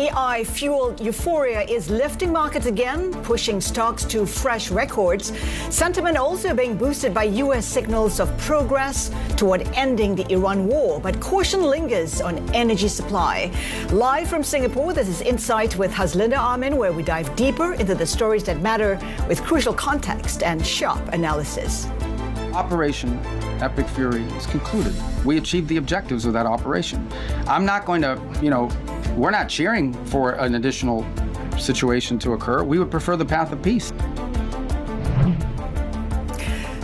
AI-fueled euphoria is lifting markets again, pushing stocks to fresh records. Sentiment also being boosted by U.S. signals of progress toward ending the Iran war, but caution lingers on energy supply. Live from Singapore, this is Insight with Haslinda Amin, where we dive deeper into the stories that matter with crucial context and sharp analysis. Operation Epic Fury is concluded. We achieved the objectives of that operation. I'm not going to, we're not cheering for an additional situation to occur. We would prefer the path of peace.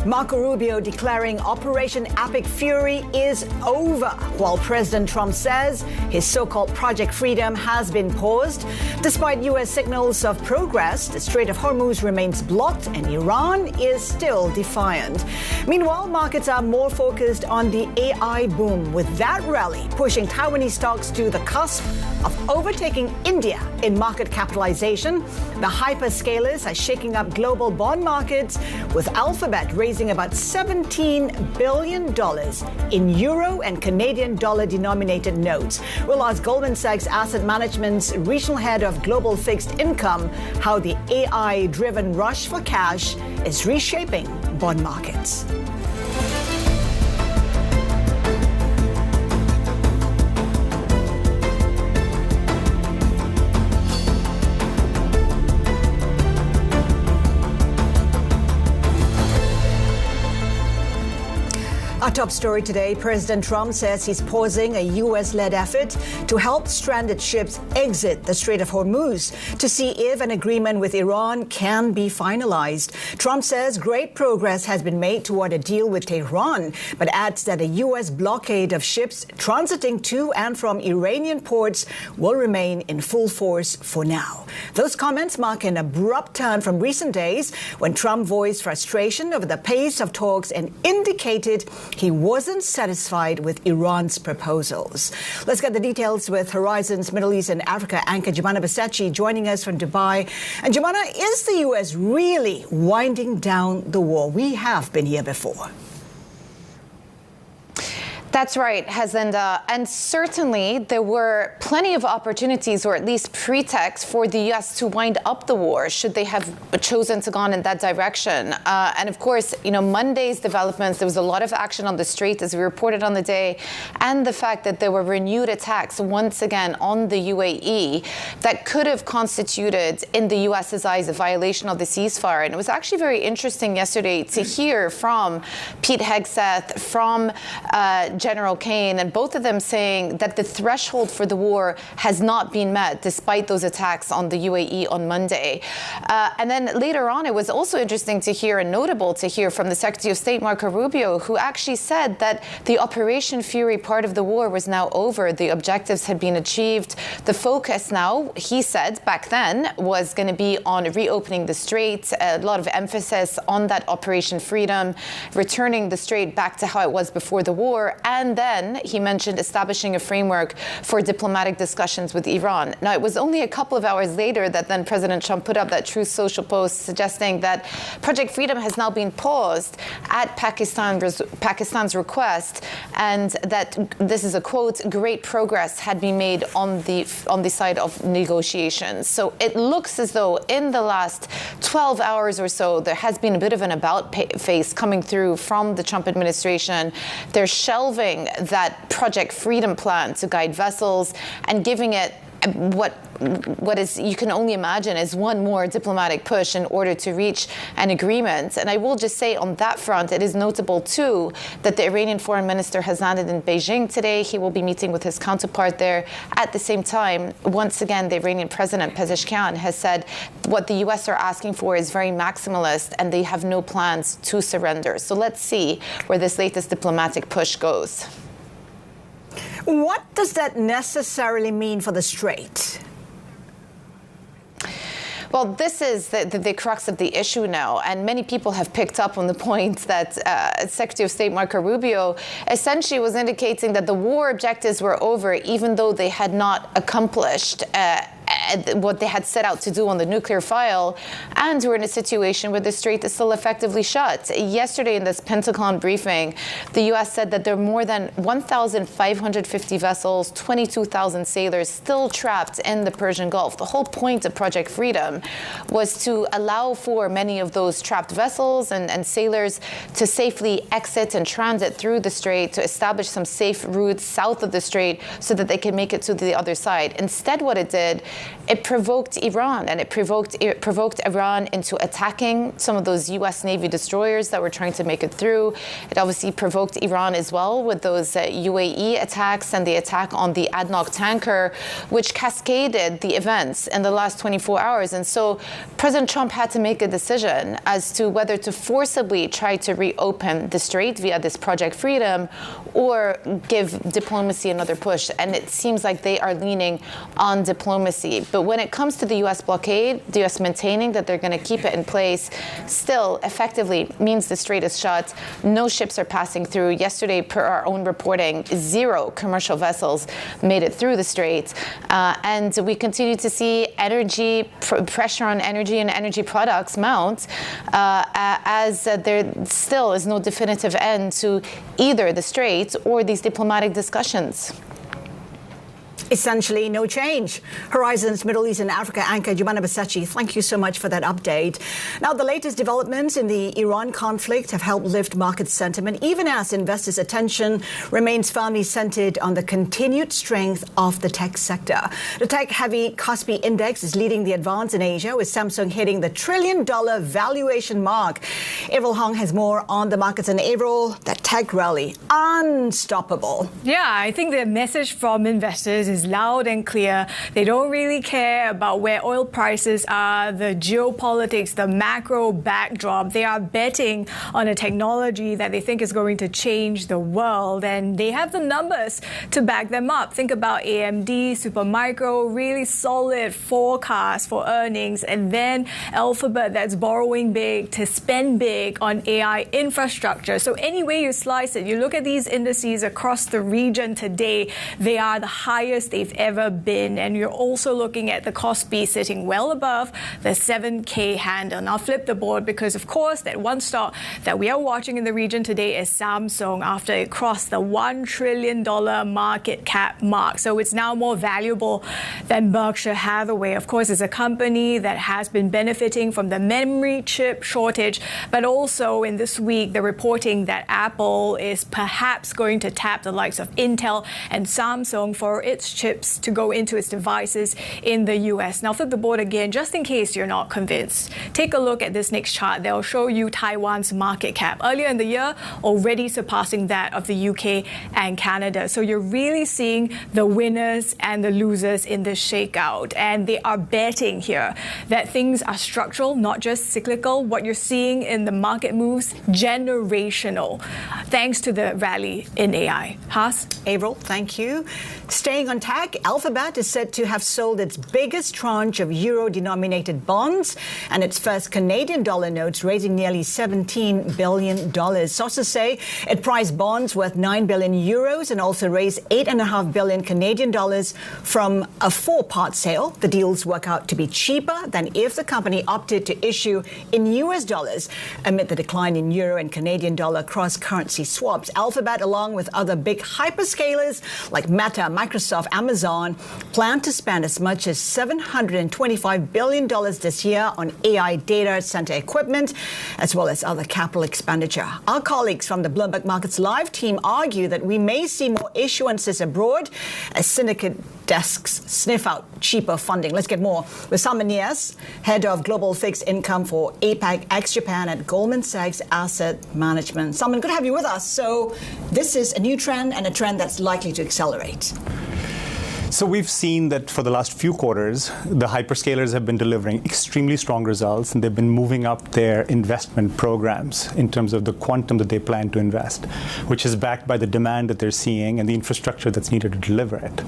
Marco Rubio declaring Operation Epic Fury is over, while President Trump says his so-called Project Freedom has been paused. Despite U.S. signals of progress, the Strait of Hormuz remains blocked and Iran is still defiant. Meanwhile, markets are more focused on the AI boom, with that rally pushing Taiwanese stocks to the cusp of overtaking India in market capitalization. The hyperscalers are shaking up global bond markets, with Alphabet raising about $17 billion in euro and Canadian dollar denominated notes. We'll ask Goldman Sachs Asset Management's regional head of global fixed income how the AI-driven rush for cash is reshaping bond markets. Our top story today, President Trump says he's pausing a U.S.-led effort to help stranded ships exit the Strait of Hormuz to see if an agreement with Iran can be finalized. Trump says great progress has been made toward a deal with Tehran, but adds that a U.S. blockade of ships transiting to and from Iranian ports will remain in full force for now. Those comments mark an abrupt turn from recent days when Trump voiced frustration over the pace of talks and indicated he wasn't satisfied with Iran's proposals. Let's get the details with Horizon's Middle East and Africa anchor Jumana Basachi joining us from Dubai. And Jumana, is the U.S. really winding down the war? We have been here before. That's right, Haslinda. And certainly there were plenty of opportunities, or at least pretexts, for the U.S. to wind up the war should they have chosen to go in that direction. And of course, Monday's developments, there was a lot of action on the Strait, as we reported on the day, and the fact that there were renewed attacks once again on the UAE that could have constituted, in the U.S.'s eyes, a violation of the ceasefire. And it was actually very interesting yesterday to hear from Pete Hegseth, from General Kane, and both of them saying that the threshold for the war has not been met despite those attacks on the UAE on Monday. And then later on, it was also interesting to hear and notable to hear from the Secretary of State, Marco Rubio, who actually said that the Operation Fury part of the war was now over. The objectives had been achieved. The focus now, he said back then, was going to be on reopening the Strait, a lot of emphasis on that Operation Freedom, returning the Strait back to how it was before the war. And then he mentioned establishing a framework for diplomatic discussions with Iran. Now, it was only a couple of hours later that then President Trump put up that Truth Social post suggesting that Project Freedom has now been paused at Pakistan's request, and that, this is a quote, great progress had been made on the side of negotiations. So it looks as though in the last 12 hours or so, there has been a bit of an about face coming through from the Trump administration. They're shelving that Project Freedom plan to guide vessels and giving it what is, you can only imagine, is one more diplomatic push in order to reach an agreement. And I will just say on that front, it is notable too that the Iranian foreign minister has landed in Beijing today. He will be meeting with his counterpart there. At the same time, once again, the Iranian president, Pezeshkian, has said what the U.S. are asking for is very maximalist and they have no plans to surrender. So let's see where this latest diplomatic push goes. What does that necessarily mean for the Strait? Well, this is the crux of the issue now, and many people have picked up on the point that Secretary of State Marco Rubio essentially was indicating that the war objectives were over, even though they had not accomplished what they had set out to do on the nuclear file, and we're in a situation where the strait is still effectively shut. Yesterday in this Pentagon briefing, the U.S. said that there are more than 1,550 vessels, 22,000 sailors still trapped in the Persian Gulf. The whole point of Project Freedom was to allow for many of those trapped vessels and sailors to safely exit and transit through the strait, to establish some safe routes south of the strait so that they can make it to the other side. Instead, what it did, it provoked Iran, and it provoked Iran into attacking some of those U.S. Navy destroyers that were trying to make it through. It obviously provoked Iran as well with those UAE attacks and the attack on the ADNOC tanker, which cascaded the events in the last 24 hours. And so President Trump had to make a decision as to whether to forcibly try to reopen the strait via this Project Freedom or give diplomacy another push. And it seems like they are leaning on diplomacy. But when it comes to the U.S. blockade, the U.S. maintaining that they're going to keep it in place still effectively means the strait is shut. No ships are passing through. Yesterday, per our own reporting, 0 commercial vessels made it through the strait. And we continue to see energy pressure on energy and energy products mount as there still is no definitive end to either the strait or these diplomatic discussions. Essentially no change. Horizon's Middle East and Africa anchor Jumana Basachi, thank you so much for that update. Now, the latest developments in the Iran conflict have helped lift market sentiment, even as investors' attention remains firmly centered on the continued strength of the tech sector. The tech-heavy Kospi index is leading the advance in Asia, with Samsung hitting the $1 trillion valuation mark. Avril Hong has more on the markets. And Avril, the tech rally, unstoppable. Yeah, I think the message from investors is loud and clear. They don't really care about where oil prices are, the geopolitics, the macro backdrop. They are betting on a technology that they think is going to change the world, and they have the numbers to back them up. Think about AMD, Supermicro, really solid forecast for earnings, and then Alphabet that's borrowing big to spend big on AI infrastructure. So any way you slice it, you look at these indices across the region today, they are the highest they've ever been. And you're also looking at the Kospi sitting well above the 7K handle. Now flip the board, because of course that one stock that we are watching in the region today is Samsung, after it crossed the $1 trillion market cap mark. So it's now more valuable than Berkshire Hathaway. Of course, it's a company that has been benefiting from the memory chip shortage, but also in this week, they're reporting that Apple is perhaps going to tap the likes of Intel and Samsung for its chips to go into its devices in the US. Now flip the board again, just in case you're not convinced. Take a look at this next chart. They'll show you Taiwan's market cap. Earlier in the year, already surpassing that of the UK and Canada. So you're really seeing the winners and the losers in this shakeout. And they are betting here that things are structural, not just cyclical. What you're seeing in the market moves, generational, thanks to the rally in AI. Has? Avril, thank you. Staying on tech, Alphabet is said to have sold its biggest tranche of euro-denominated bonds and its first Canadian dollar notes, raising nearly $17 billion. Sources say it priced bonds worth 9 billion euros and also raised 8.5 billion Canadian dollars from a 4-part sale. The deals work out to be cheaper than if the company opted to issue in US dollars amid the decline in euro and Canadian dollar cross-currency swaps. Alphabet, along with other big hyperscalers like Meta, Microsoft, Amazon, plan to spend as much as $725 billion this year on AI data center equipment, as well as other capital expenditure. Our colleagues from the Bloomberg Markets Live team argue that we may see more issuances abroad as syndicate desks sniff out cheaper funding. Let's get more with Salman Niaz, head of global fixed income for APAC ex-Japan at Goldman Sachs Asset Management. Salman, good to have you with us. So this is a new trend and a trend that's likely to accelerate. So we've seen that for the last few quarters, the hyperscalers have been delivering extremely strong results, and they've been moving up their investment programs in terms of the quantum that they plan to invest, which is backed by the demand that they're seeing and the infrastructure that's needed to deliver it.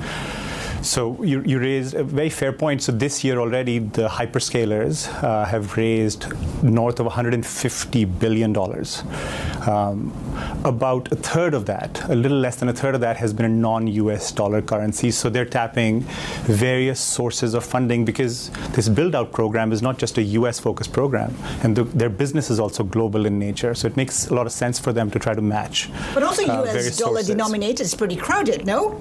So you raised a very fair point. So this year already, the hyperscalers have raised north of $150 billion. About a third of that, a little less than a third of that, has been in non-US dollar currencies. So they're tapping various sources of funding because this build-out program is not just a US-focused program, and their business is also global in nature. So it makes a lot of sense for them to try to match. But also US dollar denominated is pretty crowded, no?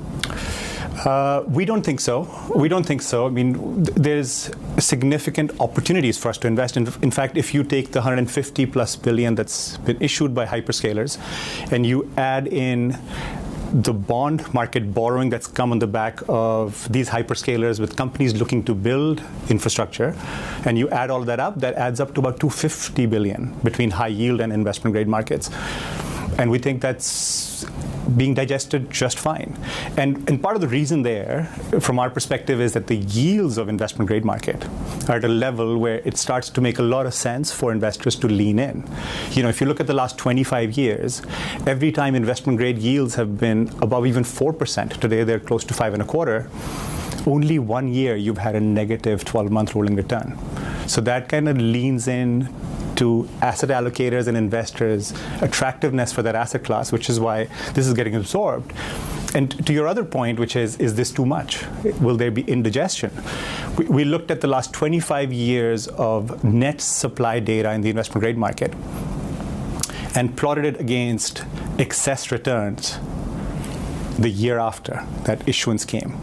We don't think so. We don't think so. I mean, there's significant opportunities for us to invest in. In fact, if you take the 150 plus billion that's been issued by hyperscalers and you add in the bond market borrowing that's come on the back of these hyperscalers with companies looking to build infrastructure, and you add all of that up, that adds up to about 250 billion between high yield and investment grade markets. And we think that's being digested just fine. And part of the reason there, from our perspective, is that the yields of investment grade market are at a level where it starts to make a lot of sense for investors to lean in. You know, if you look at the last 25 years, every time investment grade yields have been above even 4%, today they're close to 5.25%, only 1 year you've had a negative 12-month rolling return. So that kind of leans in to asset allocators and investors' attractiveness for that asset class, which is why this is getting absorbed. And to your other point, which is this too much? Will there be indigestion? We looked at the last 25 years of net supply data in the investment grade market and plotted it against excess returns the year after that issuance came.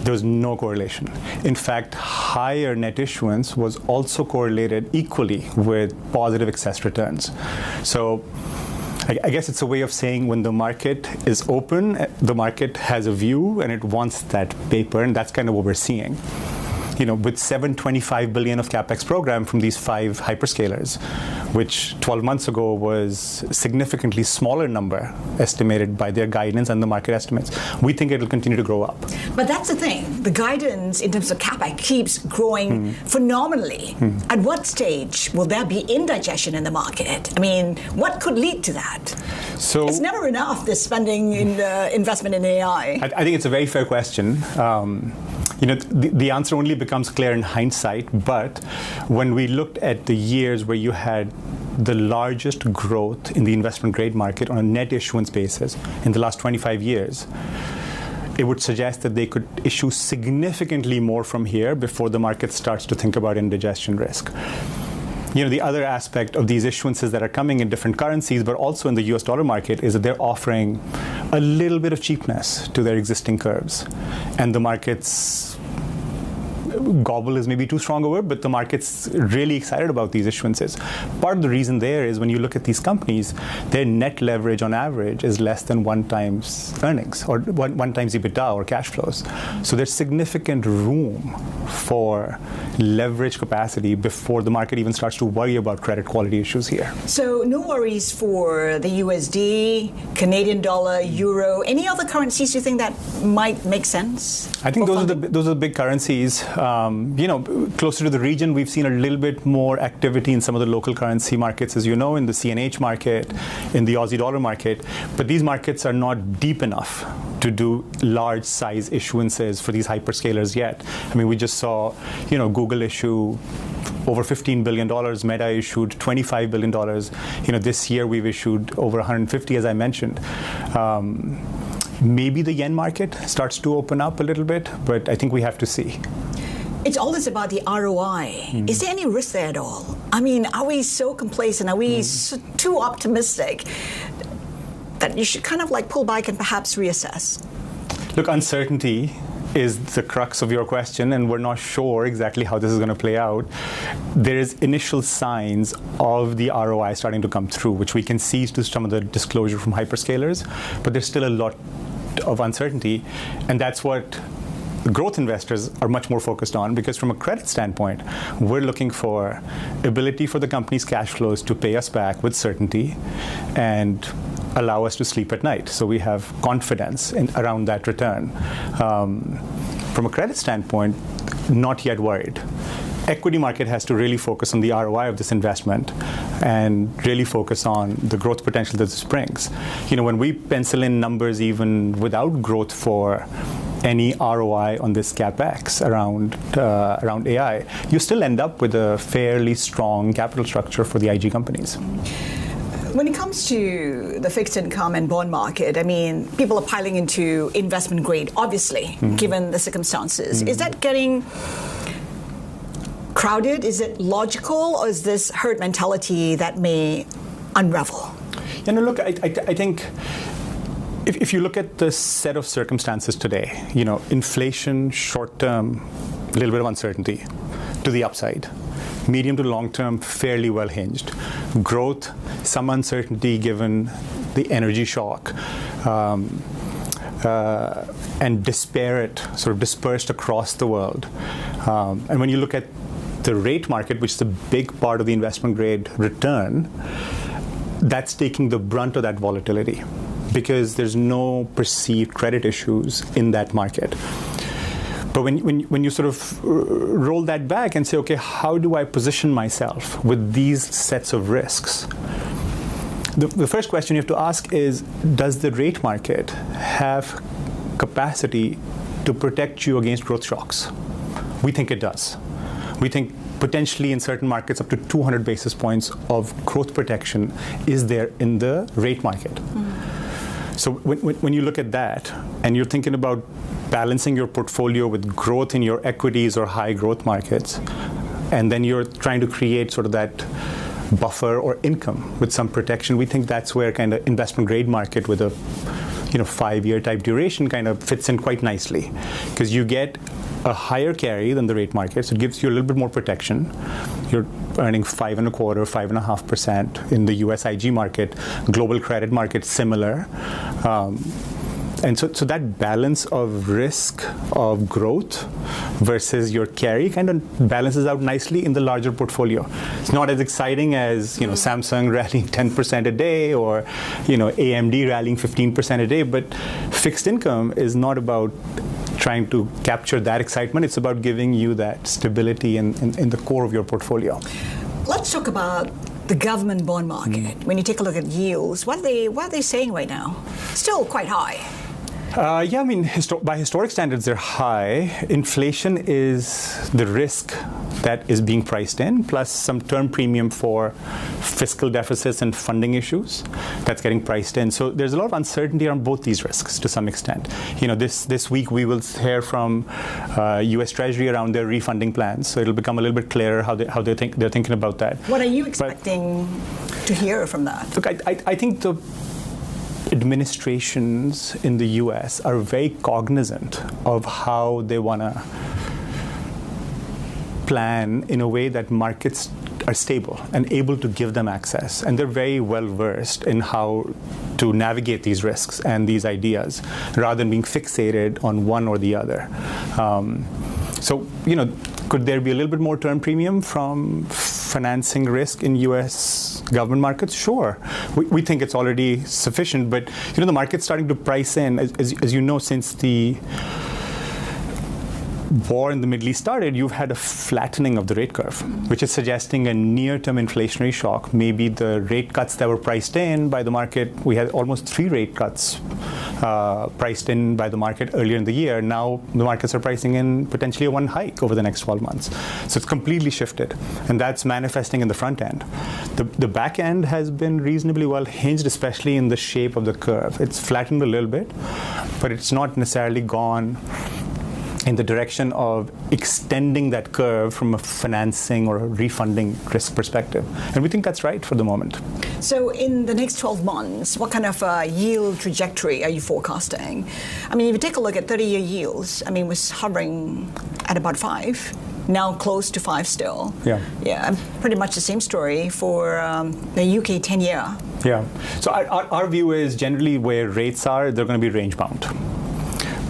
There was no correlation. In fact, higher net issuance was also correlated equally with positive excess returns. So I guess it's a way of saying when the market is open, the market has a view and it wants that paper, and that's kind of what we're seeing. You know, with $725 billion of capex program from these 5 hyperscalers, which 12 months ago was a significantly smaller number estimated by their guidance and the market estimates, we think it will continue to grow up. But that's the thing. The guidance in terms of capex keeps growing phenomenally. At what stage will there be indigestion in the market? I mean, what could lead to that? So it's never enough, this spending in investment in AI. I think it's a very fair question. You know, the answer only becomes clear in hindsight, but when we looked at the years where you had the largest growth in the investment grade market on a net issuance basis in the last 25 years, it would suggest that they could issue significantly more from here before the market starts to think about indigestion risk. You know, the other aspect of these issuances that are coming in different currencies, but also in the US dollar market, is that they're offering a little bit of cheapness to their existing curves. And the market's gobble is maybe too strong a word, but the market's really excited about these issuances. Part of the reason there is when you look at these companies, their net leverage on average is less than 1 times earnings or one times EBITDA or cash flows. So there's significant room for leverage capacity before the market even starts to worry about credit quality issues here. So no worries for the USD, Canadian dollar, euro, any other currencies you think that might make sense? I think those are the big currencies. You know, closer to the region, we've seen a little bit more activity in some of the local currency markets, as you know, in the CNH market, in the Aussie dollar market. But these markets are not deep enough to do large size issuances for these hyperscalers yet. I mean, we just saw, you know, Google issue over $15 billion, Meta issued $25 billion. You know, this year we've issued over 150, as I mentioned. Maybe the yen market starts to open up a little bit, but I think we have to see. It's always about the ROI. Is there any risk there at all? I mean, are we so complacent? Are we too optimistic that you should kind of like pull back and perhaps reassess? Look, uncertainty is the crux of your question, and we're not sure exactly how this is going to play out. There is initial signs of the ROI starting to come through, which we can see to some of the disclosure from hyperscalers, but there's still a lot of uncertainty, and that's what growth investors are much more focused on, because from a credit standpoint, we're looking for ability for the company's cash flows to pay us back with certainty and allow us to sleep at night. So we have confidence around that return. From a credit standpoint, not yet worried. Equity market has to really focus on the ROI of this investment and really focus on the growth potential that this brings. You know, when we pencil in numbers even without growth for any ROI on this CapEx around AI, you still end up with a fairly strong capital structure for the IG companies. When it comes to the fixed income and bond market, I mean, people are piling into investment grade, obviously, given the circumstances. Is that getting crowded? Is it logical, or is this herd mentality that may unravel? Yeah, no, look, I think if you look at the set of circumstances today, inflation, short term, a little bit of uncertainty to the upside. Medium to long term, fairly well hinged. Growth, some uncertainty given the energy shock, and disparate, sort of dispersed across the world. And when you look at the rate market, which is a big part of the investment grade return, that's taking the brunt of that volatility because there's no perceived credit issues in that market. But when you sort of roll that back and say, okay, how do I position myself with these sets of risks? The first question you have to ask is, does the rate market have capacity to protect you against growth shocks? We think it does. We think potentially in certain markets up to 200 basis points of growth protection is there in the rate market. So when you look at that and you're thinking about balancing your portfolio with growth in your equities or high growth markets, and then you're trying to create sort of that buffer or income with some protection, we think that's where kind of investment grade market with a 5-year type duration kind of fits in quite nicely, because you get a higher carry than the rate market, so it gives you a little bit more protection. You're earning 5.25%, 5.5% in the US IG market, global credit market similar. And so that balance of risk of growth versus your carry kind of balances out nicely in the larger portfolio. It's not as exciting as Samsung rallying 10% a day or AMD rallying 15% a day, but fixed income is not about trying to capture that excitement. It's about giving you that stability in the core of your portfolio. Let's talk about the government bond market. When you take a look at yields, what are they saying right now? Still quite high. Yeah, I mean, by historic standards, they're high. Inflation is the risk that is being priced in, plus some term premium for fiscal deficits and funding issues that's getting priced in. So there's a lot of uncertainty around both these risks to some extent. This week we will hear from U.S. Treasury around their refunding plans, so it'll become a little bit clearer how they're thinking about that. What are you expecting to hear from that? Look, I think the administrations in the U.S. are very cognizant of how they want to plan in a way that markets are stable and able to give them access. And they're very well versed in how to navigate these risks and these ideas rather than being fixated on one or the other. So, could there be a little bit more term premium from financing risk in U.S. government markets? Sure. We think it's already sufficient, but the market's starting to price in, as you know, since the war in the Middle East started, you've had a flattening of the rate curve, which is suggesting a near-term inflationary shock. Maybe the rate cuts that were priced in by the market, we had almost 3 rate cuts priced in by the market earlier in the year. Now the markets are pricing in potentially a 1 hike over the next 12 months. So it's completely shifted, and that's manifesting in the front end. The back end has been reasonably well hinged, especially in the shape of the curve. It's flattened a little bit, but it's not necessarily gone in the direction of extending that curve from a financing or a refunding risk perspective. And we think that's right for the moment. So in the next 12 months, what kind of yield trajectory are you forecasting? I mean, if you take a look at 30-year yields, I mean, was hovering at about 5, now close to 5 still. Yeah, pretty much the same story for the UK 10-year. Yeah, so our view is generally where rates are, they're going to be range bound.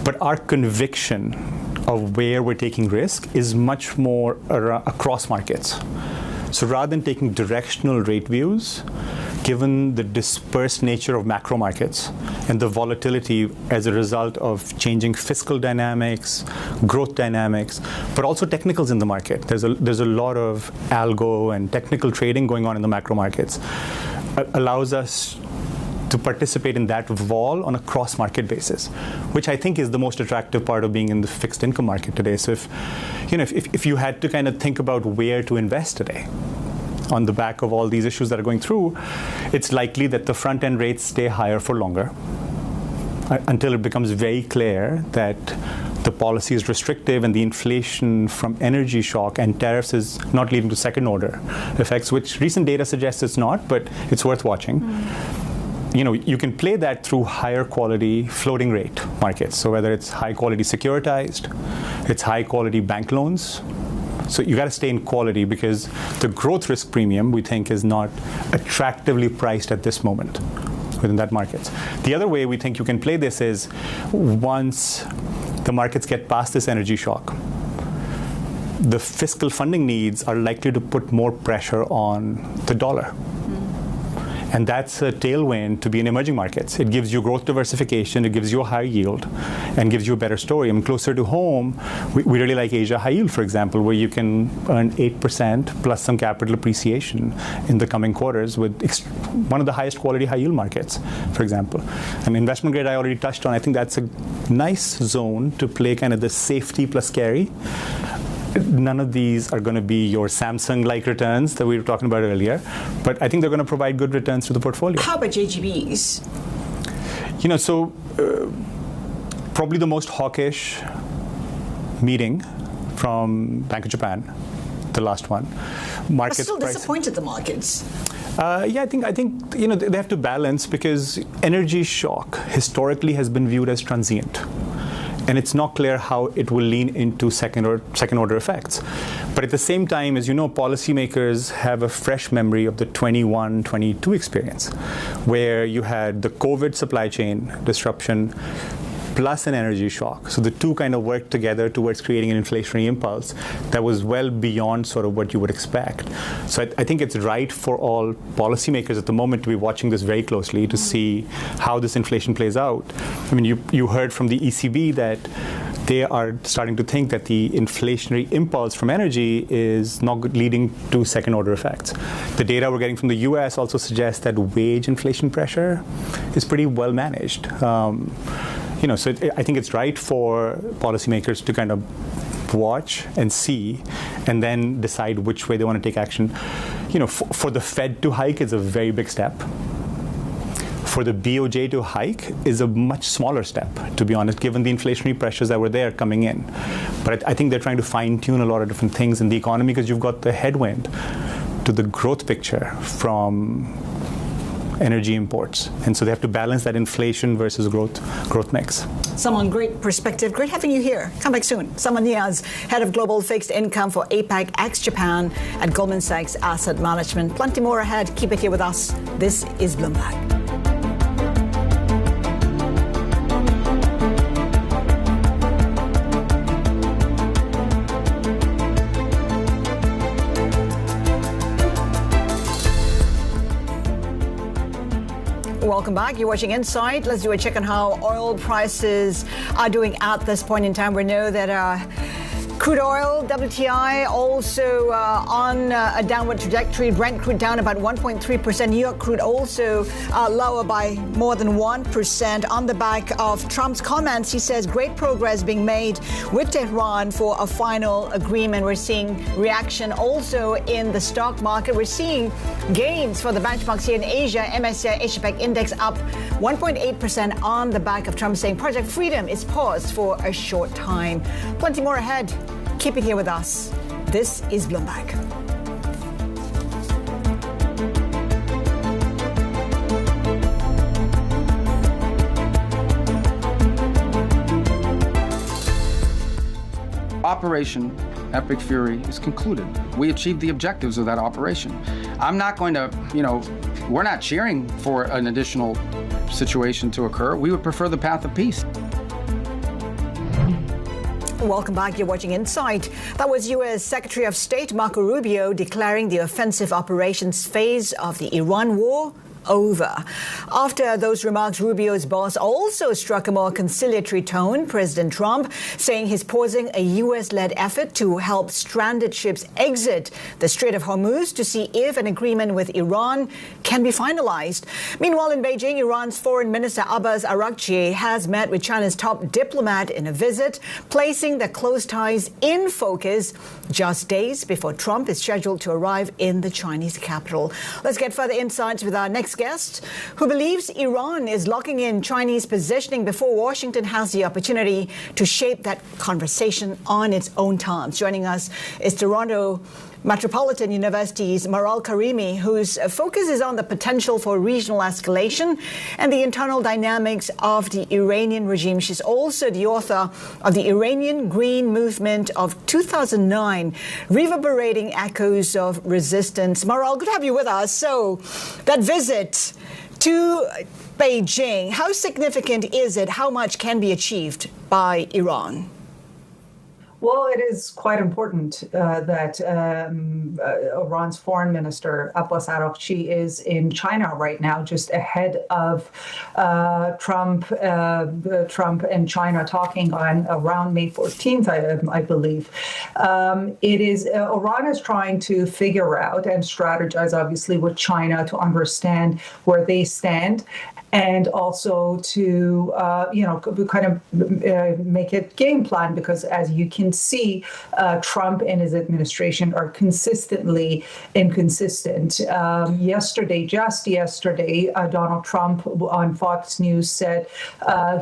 But our conviction of where we're taking risk is much more across markets. So rather than taking directional rate views, given the dispersed nature of macro markets and the volatility as a result of changing fiscal dynamics, growth dynamics, but also technicals in the market. There's a lot of algo and technical trading going on in the macro markets. Allows us to participate in that vol on a cross-market basis, which I think is the most attractive part of being in the fixed income market today. So if you had to kind of think about where to invest today, on the back of all these issues that are going through, it's likely that the front-end rates stay higher for longer until it becomes very clear that the policy is restrictive and the inflation from energy shock and tariffs is not leading to second-order effects, which recent data suggests it's not, but it's worth watching. You can play that through higher quality floating rate markets. So whether it's high quality securitized, it's high quality bank loans. So you got to stay in quality because the growth risk premium, we think, is not attractively priced at this moment within that market. The other way we think you can play this is once the markets get past this energy shock, the fiscal funding needs are likely to put more pressure on the dollar. And that's a tailwind to be in emerging markets. It gives you growth diversification, it gives you a higher yield, and gives you a better story. I mean, closer to home, we really like Asia high yield, for example, where you can earn 8% plus some capital appreciation in the coming quarters with one of the highest quality high yield markets, for example. And investment grade I already touched on. I think that's a nice zone to play kind of the safety plus carry. None of these are going to be your Samsung-like returns that we were talking about earlier, but I think they're going to provide good returns to the portfolio. How about JGBs? Probably the most hawkish meeting from Bank of Japan, the last one. But still disappointed the markets. I think they have to balance because energy shock historically has been viewed as transient. And it's not clear how it will lean into second-order effects. But at the same time, as you know, policymakers have a fresh memory of the 21-22 experience, where you had the COVID supply chain disruption plus an energy shock. So the two kind of worked together towards creating an inflationary impulse that was well beyond sort of what you would expect. So I think it's right for all policymakers at the moment to be watching this very closely to see how this inflation plays out. I mean, you heard from the ECB that they are starting to think that the inflationary impulse from energy is not leading to second-order effects. The data we're getting from the US also suggests that wage inflation pressure is pretty well managed. So I think it's right for policymakers to kind of watch and see and then decide which way they want to take action. For the Fed to hike is a very big step. For the BOJ to hike is a much smaller step, to be honest, given the inflationary pressures that were there coming in. But I think they're trying to fine-tune a lot of different things in the economy because you've got the headwind to the growth picture from energy imports. And so they have to balance that inflation versus growth mix. Salman, great perspective. Great having you here. Come back soon. Salman Niaz, Head of Global Fixed Income for APAC ex-Japan at Goldman Sachs Asset Management. Plenty more ahead. Keep it here with us. This is Bloomberg. Welcome back. You're watching Insight. Let's do a check on how oil prices are doing at this point in time. We know that crude oil, WTI, also on a downward trajectory. Brent crude down about 1.3%. New York crude also lower by more than 1% on the back of Trump's comments. He says great progress being made with Tehran for a final agreement. We're seeing reaction also in the stock market. We're seeing gains for the benchmarks here in Asia. MSCI Asia-Pac Index up 1.8% on the back of Trump saying Project Freedom is paused for a short time. Plenty more ahead. Keep it here with us. This is Bloomberg. Operation Epic Fury is concluded. We achieved the objectives of that operation. I'm not going to, we're not cheering for an additional situation to occur. We would prefer the path of peace. Welcome back. You're watching Insight. That was U.S. Secretary of State Marco Rubio declaring the offensive operations phase of the Iran war over. After those remarks, Rubio's boss also struck a more conciliatory tone. President Trump saying he's pausing a U.S.-led effort to help stranded ships exit the Strait of Hormuz to see if an agreement with Iran can be finalized. Meanwhile, in Beijing, Iran's Foreign Minister Abbas Araghchi has met with China's top diplomat in a visit, placing their close ties in focus just days before Trump is scheduled to arrive in the Chinese capital. Let's get further insights with our next guest, who believes Iran is locking in Chinese positioning before Washington has the opportunity to shape that conversation on its own terms. Joining us is Toronto Metropolitan University's Maral Karimi, whose focus is on the potential for regional escalation and the internal dynamics of the Iranian regime. She's also the author of the Iranian Green Movement of 2009, Reverberating Echoes of Resistance. Maral, good to have you with us. So that visit to Beijing, how significant is it? How much can be achieved by Iran? Well, it is quite important that Iran's foreign minister, Abbas Araghchi, is in China right now, just ahead of Trump and China talking on around May 14th, I believe. Iran is trying to figure out and strategize, obviously, with China to understand where they stand, and also to, kind of make a game plan, because as you can see, Trump and his administration are consistently inconsistent. Just yesterday, Donald Trump on Fox News said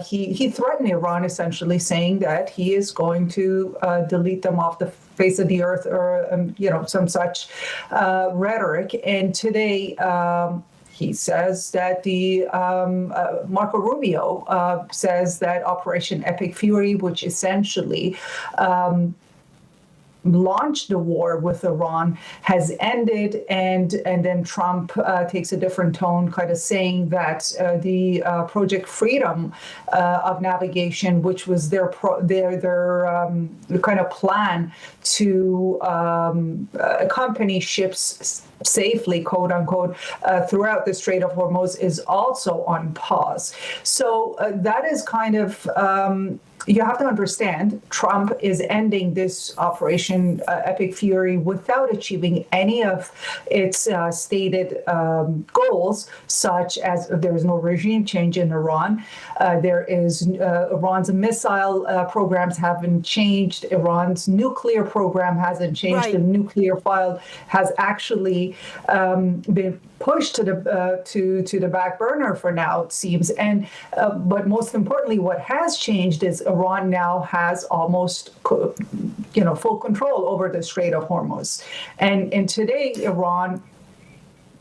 he threatened Iran, essentially saying that he is going to delete them off the face of the earth, or, some such rhetoric. And today, he says that Marco Rubio says that Operation Epic Fury, which essentially launched the war with Iran, has ended, and then Trump takes a different tone, kind of saying that the Project Freedom of navigation, which was their kind of plan to accompany ships safely, quote unquote, throughout the Strait of Hormuz, is also on pause. So that is kind of you have to understand, Trump is ending this Operation Epic Fury without achieving any of its stated goals, such as there is no regime change in Iran. Iran's missile programs haven't changed. Iran's nuclear program hasn't changed. Right. The nuclear file has actually been pushed to the back burner for now, it seems. And but most importantly, what has changed is Iran now has almost full control over the Strait of Hormuz. And today, Iran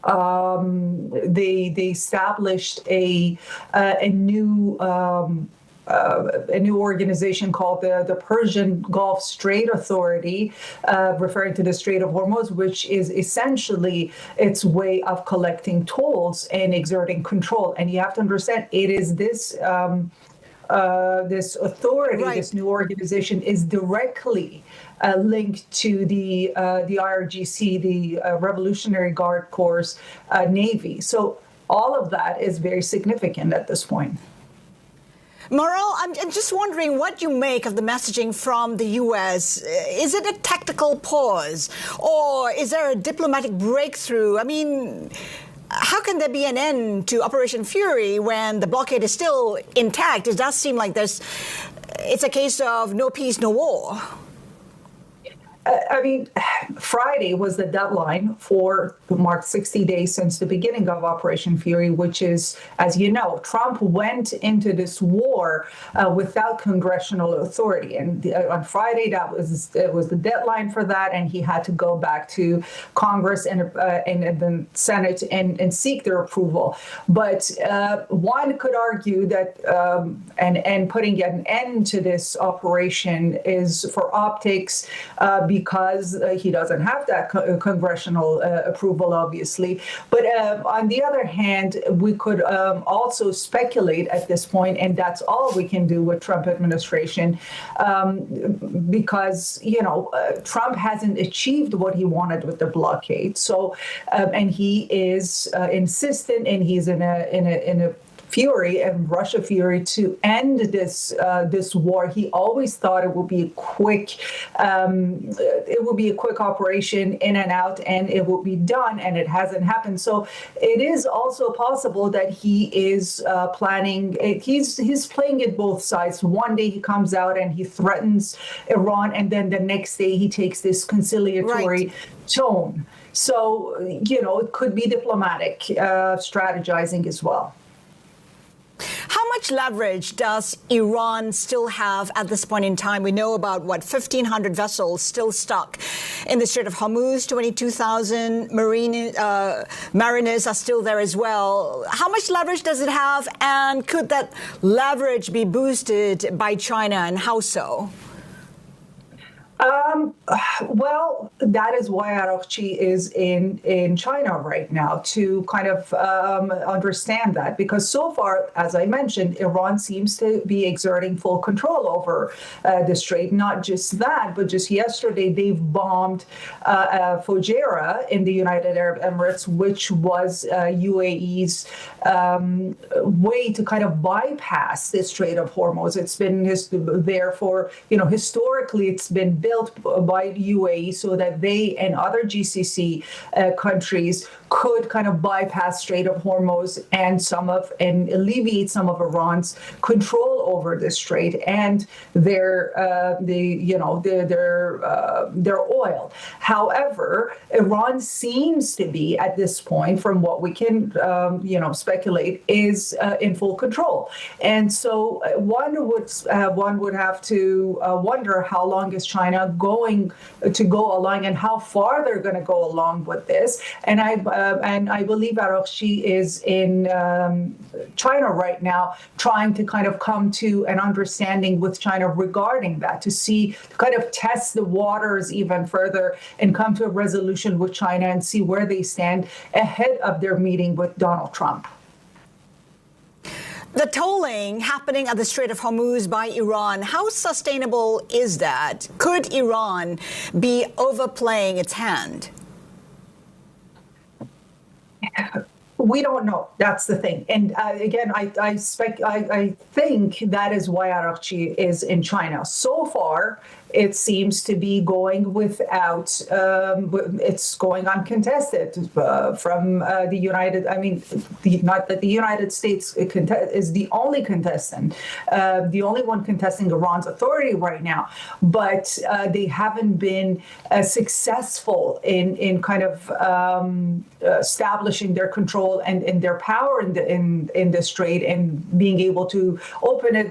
they established a new organization called the Persian Gulf Strait Authority, referring to the Strait of Hormuz, which is essentially its way of collecting tolls and exerting control. And you have to understand, it is this authority, right, this new organization, is directly linked to the IRGC, the Revolutionary Guard Corps Navy. So all of that is very significant at this point. Maral, I'm just wondering what you make of the messaging from the U.S. Is it a tactical pause, or is there a diplomatic breakthrough? I mean, how can there be an end to Operation Fury when the blockade is still intact? It does seem like it's a case of no peace, no war. I mean, Friday was the deadline for marked 60 days since the beginning of Operation Fury, which is, as you know, Trump went into this war without congressional authority. And on Friday, it was the deadline for that, and he had to go back to Congress and the Senate and seek their approval. But one could argue that and putting an end to this operation is for optics, because he doesn't have that congressional approval, obviously. But on the other hand, we could also speculate at this point, and that's all we can do with Trump administration, because Trump hasn't achieved what he wanted with the blockade. So, and he is insistent, and he's in a fury and Russia fury to end this war. He always thought it would be a quick operation in and out, and it will be done, and it hasn't happened. So it is also possible that he is planning. He's playing it both sides. One day he comes out and he threatens Iran, and then the next day he takes this conciliatory tone. So it could be diplomatic strategizing as well. How much leverage does Iran still have at this point in time? We know about, 1,500 vessels still stuck in the Strait of Hormuz, 22,000 mariners are still there as well. How much leverage does it have, and could that leverage be boosted by China, and how so? Well, that is why Araghchi is in China right now, to kind of understand that, because so far, as I mentioned, Iran seems to be exerting full control over the strait. Not just that, but just yesterday they've bombed Fujairah in the United Arab Emirates, which was UAE's way to kind of bypass the Strait of Hormuz. It's been there for, historically it's been built by the UAE so that they and other GCC countries could kind of bypass Strait of Hormuz and alleviate some of Iran's control over the strait and their oil. However, Iran seems to be at this point, from what we can speculate, is in full control, and so one would have to wonder how long is China going to go along, and how far they're going to go along with this. And I believe Araghchi is in China right now, trying to kind of come to an understanding with China regarding that, to kind of test the waters even further and come to a resolution with China and see where they stand ahead of their meeting with Donald Trump. The tolling happening at the Strait of Hormuz by Iran, how sustainable is that? Could Iran be overplaying its hand? We don't know. That's the thing. And again, I think that is why Araghchi is in China. So far, it seems to be going without, it's going uncontested from the United, not that the United States is the only contestant, the only one contesting Iran's authority right now, but they haven't been successful in kind of establishing their control and their power in the strait and being able to open it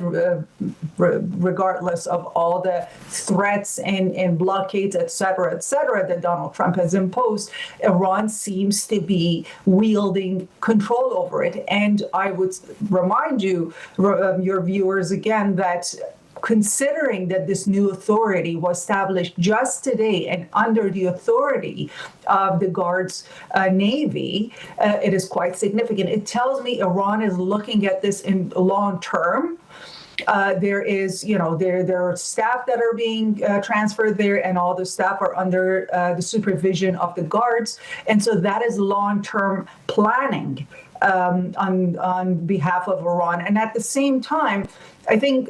regardless of all the threats and blockades, et cetera, that Donald Trump has imposed. Iran seems to be wielding control over it. And I would remind you, your viewers again, that considering that this new authority was established just today and under the authority of the Guards Navy, it is quite significant. It tells me Iran is looking at this in long term. There are staff that are being transferred there, and all the staff are under the supervision of the guards. And so that is long-term planning on behalf of Iran. And at the same time, I think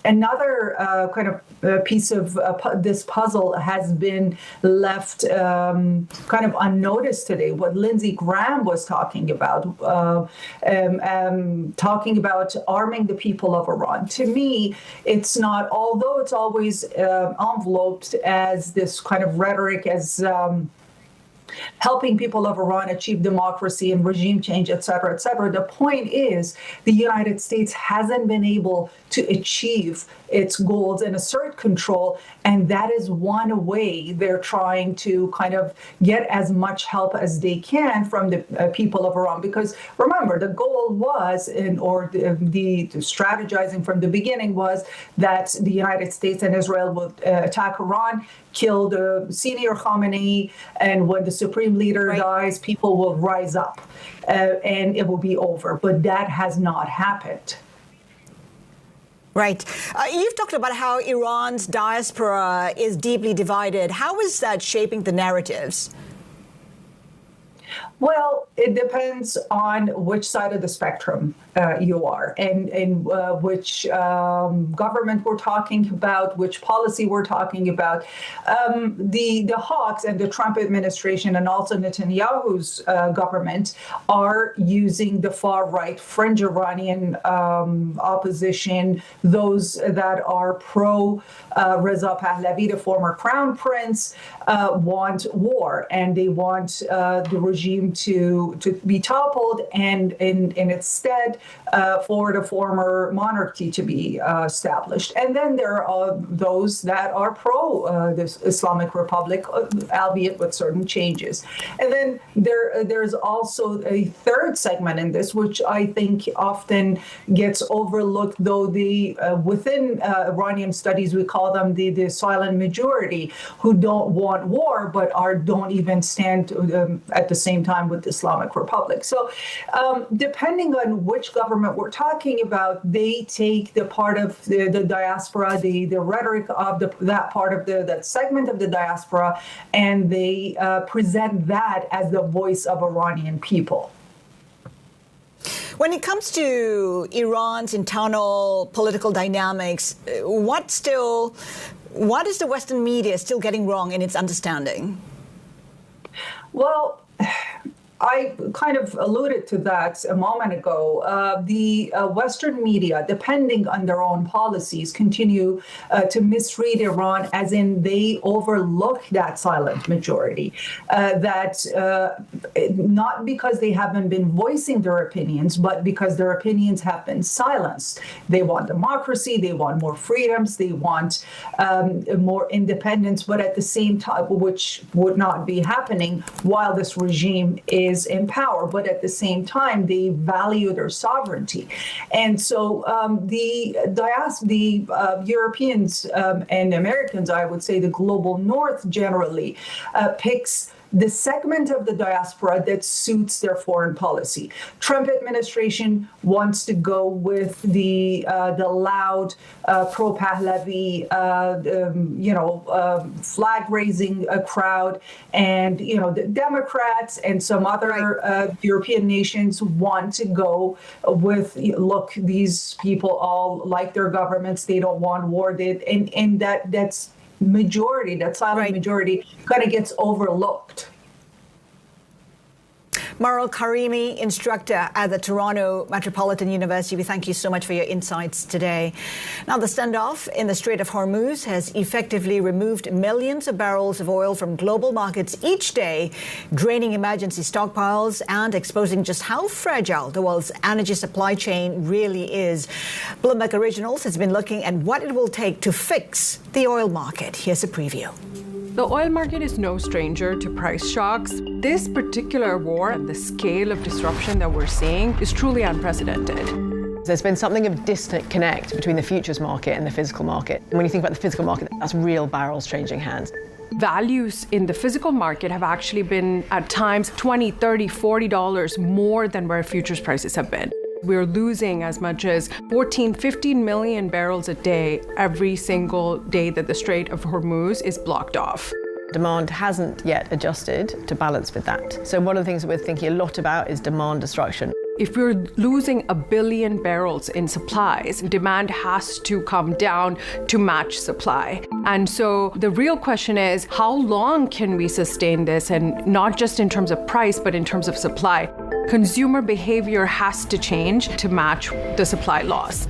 another kind of piece of this puzzle has been left kind of unnoticed today. What Lindsey Graham was talking about arming the people of Iran. To me, it's not, although it's always enveloped as this kind of rhetoric, as helping people of Iran achieve democracy and regime change, et cetera, et cetera. The point is the United States hasn't been able to achieve its goals and assert control. And that is one way they're trying to kind of get as much help as they can from the people of Iran. Because remember, the goal was, the strategizing from the beginning was that the United States and Israel would attack Iran, kill the senior Khamenei, and when the supreme leader dies, people will rise up and it will be over. But that has not happened. Right. You've talked about how Iran's diaspora is deeply divided. How is that shaping the narratives? Well, it depends on which side of the spectrum you are and which government we're talking about, which policy we're talking about. The Hawks and the Trump administration and also Netanyahu's government are using the far-right fringe Iranian opposition, those that are pro-Reza Pahlavi, the former crown prince, want war, and they want the regime to be toppled and instead for the former monarchy to be established. And then there are those that are pro this Islamic Republic, albeit with certain changes. And then there's also a third segment in this, which I think often gets overlooked, though within Iranian studies, we call them the silent majority, who don't want war, but don't even stand at the same time with the Islamic Republic. So depending on which government we're talking about, they take the part of the diaspora, the rhetoric of that part of that segment of the diaspora, and they present that as the voice of Iranian people. When it comes to Iran's internal political dynamics, what is the Western media still getting wrong in its understanding? Well, I kind of alluded to that a moment ago. The Western media, depending on their own policies, continue to misread Iran, as in they overlook that silent majority. Not because they haven't been voicing their opinions, but because their opinions have been silenced. They want democracy, they want more freedoms, they want more independence, but at the same time, which would not be happening while this regime is in power, but at the same time, they value their sovereignty. And so the Europeans and Americans, I would say the global North generally, picks the segment of the diaspora that suits their foreign policy. Trump administration wants to go with the loud pro-Pahlavi, flag-raising crowd, and the Democrats and some other European nations want to go with, look, these people all like their governments, they don't want war, and that's majority, that silent majority, kind of gets overlooked. Maral Karimi, instructor at the Toronto Metropolitan University, we thank you so much for your insights today. Now, the standoff in the Strait of Hormuz has effectively removed millions of barrels of oil from global markets each day, draining emergency stockpiles and exposing just how fragile the world's energy supply chain really is. Bloomberg Originals has been looking at what it will take to fix the oil market. Here's a preview. The oil market is no stranger to price shocks. This particular war and the scale of disruption that we're seeing is truly unprecedented. There's been something of disconnect between the futures market and the physical market. And when you think about the physical market, that's real barrels changing hands. Values in the physical market have actually been at times $20, $30, $40 more than where futures prices have been. We're losing as much as 14, 15 million barrels a day every single day that the Strait of Hormuz is blocked off. Demand hasn't yet adjusted to balance with that. So one of the things that we're thinking a lot about is demand destruction. If we're losing 1 billion barrels in supplies, demand has to come down to match supply. And so the real question is, how long can we sustain this? And not just in terms of price, but in terms of supply. Consumer behavior has to change to match the supply loss.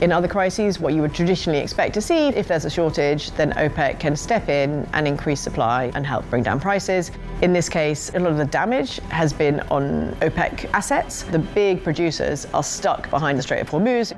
In other crises, what you would traditionally expect to see, if there's a shortage, then OPEC can step in and increase supply and help bring down prices. In this case, a lot of the damage has been on OPEC assets. The big producers are stuck behind the Strait of Hormuz.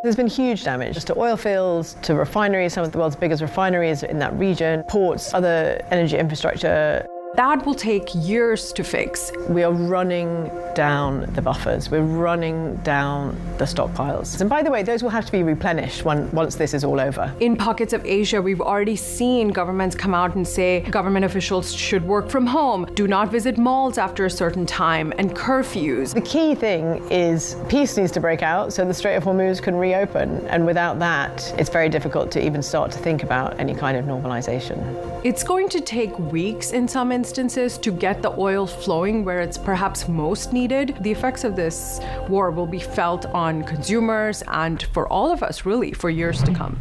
There's been huge damage to oil fields, to refineries, some of the world's biggest refineries in that region, ports, other energy infrastructure. That will take years to fix. We are running down the buffers. We're running down the stockpiles. And by the way, those will have to be replenished once this is all over. In pockets of Asia, we've already seen governments come out and say government officials should work from home, do not visit malls after a certain time, and curfews. The key thing is peace needs to break out so the Strait of Hormuz can reopen. And without that, it's very difficult to even start to think about any kind of normalization. It's going to take weeks in some instances to get the oil flowing where it's perhaps most needed. The effects of this war will be felt on consumers and for all of us, really, for years to come.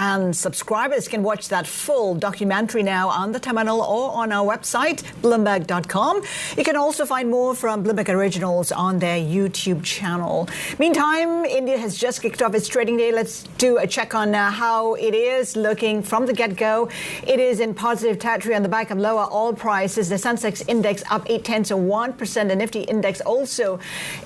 And subscribers can watch that full documentary now on the terminal or on our website, Bloomberg.com. You can also find more from Bloomberg Originals on their YouTube channel. Meantime, India has just kicked off its trading day. Let's do a check on how it is looking from the get-go. It is in positive territory on the back of lower oil prices. The Sensex index up 0.8%. The Nifty index also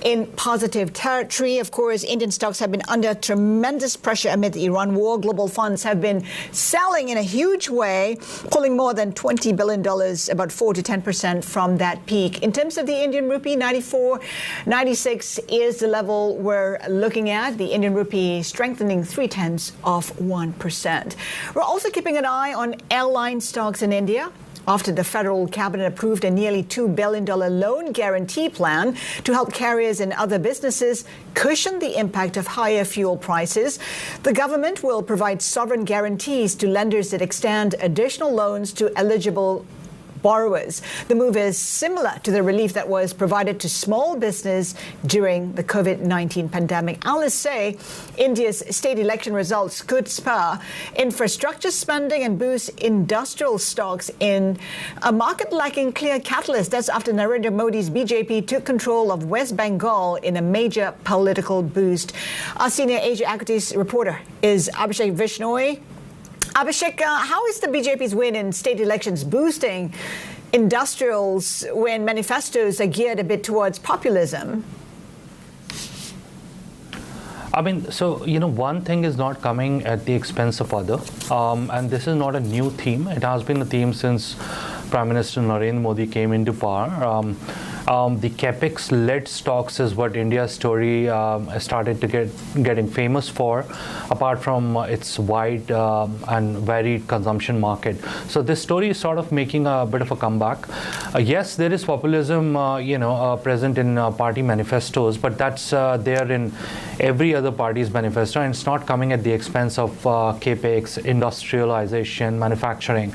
in positive territory. Of course, Indian stocks have been under tremendous pressure amid the Iran war. Global funds have been selling in a huge way, pulling more than $20 billion, about 4 to 10% from that peak. In terms of the Indian rupee, 94.96 is the level we're looking at. The Indian rupee strengthening 0.3%. We're also keeping an eye on airline stocks in India, after the federal cabinet approved a nearly $2 billion loan guarantee plan to help carriers and other businesses cushion the impact of higher fuel prices. The government will provide sovereign guarantees to lenders that extend additional loans to eligible borrowers. The move is similar to the relief that was provided to small business during the COVID-19 pandemic. Analysts say India's state election results could spur infrastructure spending and boost industrial stocks in a market lacking clear catalyst. That's after Narendra Modi's BJP took control of West Bengal in a major political boost. Our senior Asia equities reporter is Abhishek Vishnoi. Abhishek, how is the BJP's win in state elections boosting industrials when manifestos are geared a bit towards populism? I mean, so, one thing is not coming at the expense of other. And this is not a new theme. It has been a theme since Prime Minister Narendra Modi came into power. The capex-led stocks is what India's story started to getting famous for, apart from its wide and varied consumption market. So this story is sort of making a bit of a comeback. Yes, there is populism, present in party manifestos, but that's there in every other party's manifesto, and it's not coming at the expense of capex, industrialization, manufacturing.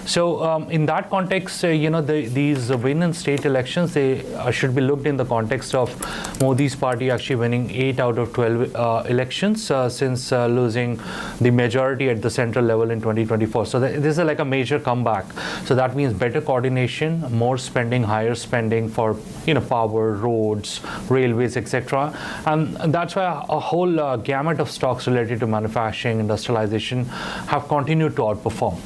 So in that context, these win in state elections, they should be looked in the context of Modi's party actually winning 8 out of 12 elections since losing the majority at the central level in 2024. So this is like a major comeback. So that means better coordination, more spending, higher spending for power, roads, railways, etc. And that's why a whole gamut of stocks related to manufacturing, industrialization have continued to outperform.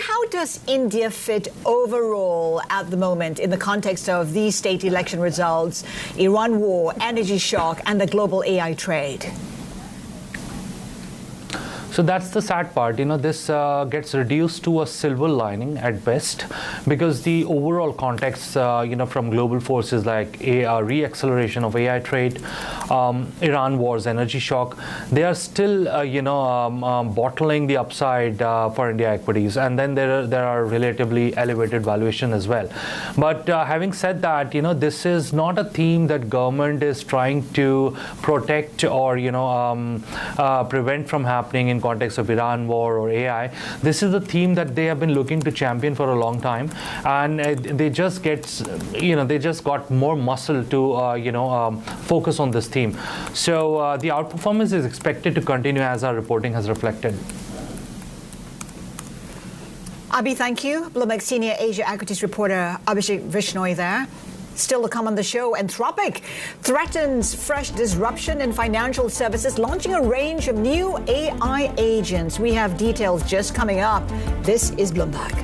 How does India fit overall at the moment in the context of these state election results, Iran war, energy shock, and the global AI trade? So that's the sad part. This gets reduced to a silver lining at best, because the overall context, from global forces like re-acceleration of AI trade, Iran wars, energy shock, they are still, bottling the upside for India equities. And then there are relatively elevated valuation as well. But having said that, this is not a theme that government is trying to protect or, prevent from happening in context of Iran war or AI. This is a theme that they have been looking to champion for a long time, and they just got more muscle to focus on this theme. So the outperformance is expected to continue, as our reporting has reflected. Abhi, thank you. Bloomberg Senior Asia Equities reporter Abhishek Vishnoi there. Still to come on the show, Anthropic threatens fresh disruption in financial services, launching a range of new AI agents. We have details just coming up. This is Bloomberg.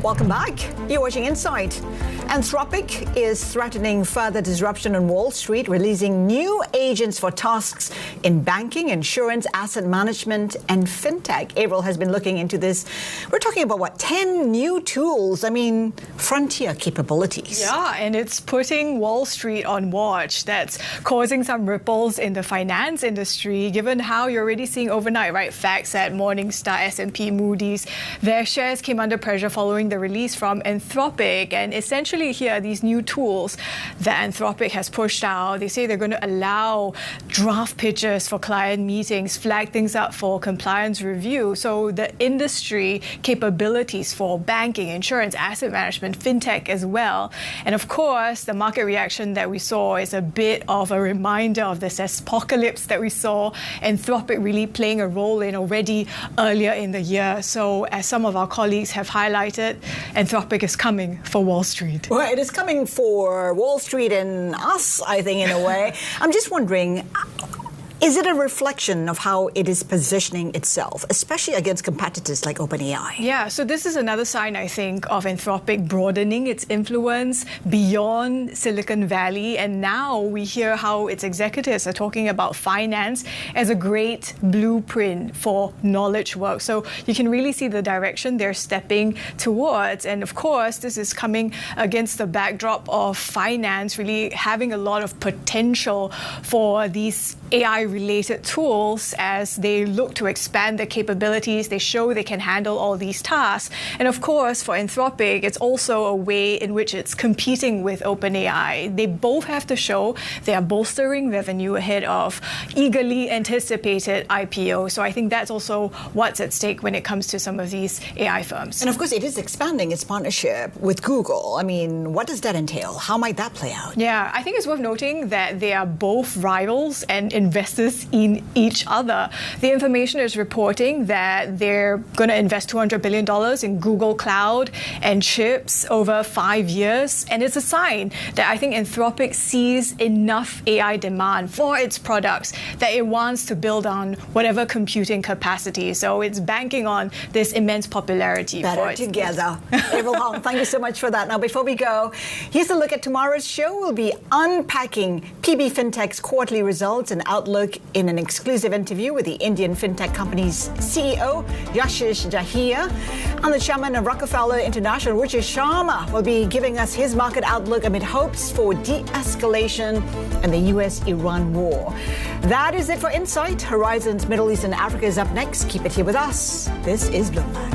Welcome back. You're watching Insight. Anthropic is threatening further disruption on Wall Street, releasing new agents for tasks in banking, insurance, asset management, and fintech. Avril has been looking into this. We're talking about, 10 new tools? I mean, frontier capabilities. Yeah, and it's putting Wall Street on watch. That's causing some ripples in the finance industry, given how you're already seeing overnight, right? FactSet, Morningstar, S&P, Moody's. Their shares came under pressure following the release from Anthropic, and essentially here are these new tools that Anthropic has pushed out. They say they're going to allow draft pitches for client meetings, flag things up for compliance review. So the industry capabilities for banking, insurance, asset management, fintech as well. And of course, the market reaction that we saw is a bit of a reminder of this apocalypse that we saw Anthropic really playing a role in already earlier in the year. So as some of our colleagues have highlighted, Anthropic is coming for Wall Street. Well, it is coming for Wall Street and us, I think, in a way. I'm just wondering, is it a reflection of how it is positioning itself, especially against competitors like OpenAI? Yeah, so this is another sign, I think, of Anthropic broadening its influence beyond Silicon Valley. And now we hear how its executives are talking about finance as a great blueprint for knowledge work. So you can really see the direction they're stepping towards. And of course, this is coming against the backdrop of finance really having a lot of potential for these AI-related tools as they look to expand their capabilities. They show they can handle all these tasks. And of course, for Anthropic, it's also a way in which it's competing with OpenAI. They both have to show they are bolstering revenue ahead of eagerly anticipated IPO. So I think that's also what's at stake when it comes to some of these AI firms. And of course, it is expanding its partnership with Google. I mean, what does that entail? How might that play out? Yeah, I think it's worth noting that they are both rivals and investors in each other. The information is reporting that they're going to invest $200 billion in Google Cloud and chips over 5 years. And it's a sign that I think Anthropic sees enough AI demand for its products that it wants to build on whatever computing capacity. So it's banking on this immense popularity. Better together. Avril Hong, thank you so much for that. Now, before we go, here's a look at tomorrow's show. We'll be unpacking PB Fintech's quarterly results and outlook in an exclusive interview with the Indian fintech company's CEO, Yashish Dahiya. And the chairman of Rockefeller International, Richard Sharma, will be giving us his market outlook amid hopes for de-escalation in the US-Iran war. That is it for Insight. Horizons Middle East and Africa is up next. Keep it here with us. This is Bloomberg.